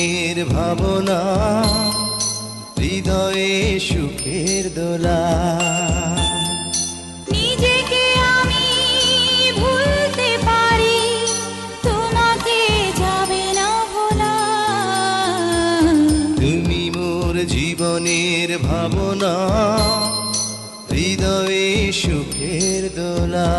জীবনের ভাবনা, হৃদয়ে সুখের দোলা। নিজেকে আমি ভুলতে পারি, তোমাকে যাবে না ভোলা। তুমি মোর জীবনের ভাবনা, হৃদয়ে সুখের দোলা।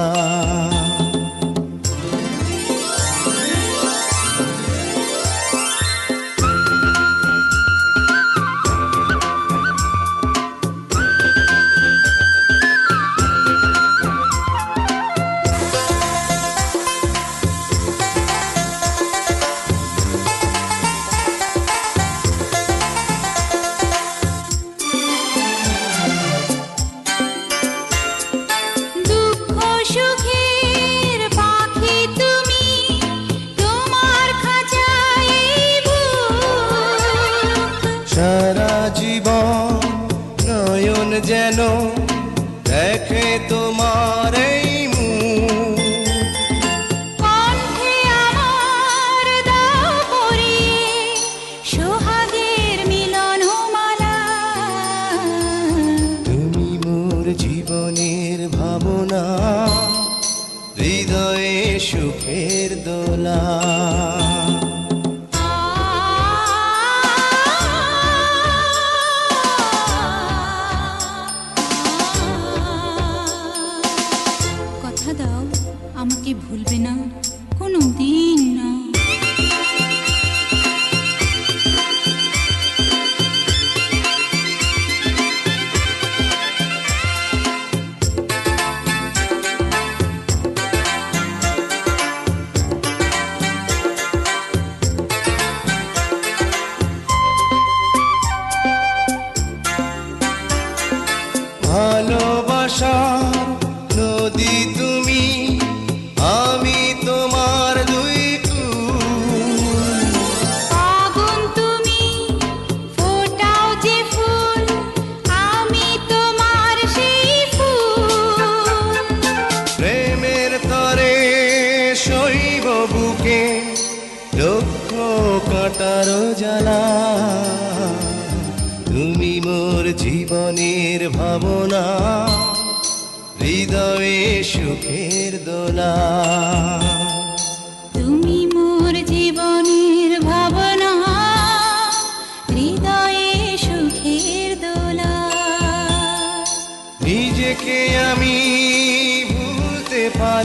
সারা জীবন নয়ন যেন দেখে তোমার এই মুখ। কণ্ঠে আমার দাও পরিয়ে সোহাগের মিলন মালা। তুমি মোর জীবনের ভাবনা, হৃদয়ে সুখের দোলা। কথা দাও আমাকে ভুলবে না কোনো দিন না। ভালোবাসার নদী তুমি, আমি তোমার দুই কুল। আগুন তুমি, ফোটাও যে ফুল, আমি তোমার সেই ফুল। প্রেমের তরে শৈব বুকে লক্ষ কাটার জ্বালা। তুমি মোর জীবনের ভাবনা, হৃদয়ে সুখের দোলা। তুমি মোর জীবনের ভাবনা, হৃদয়ে সুখের দোলা। নিজেকে আমি ভুলতে পারি।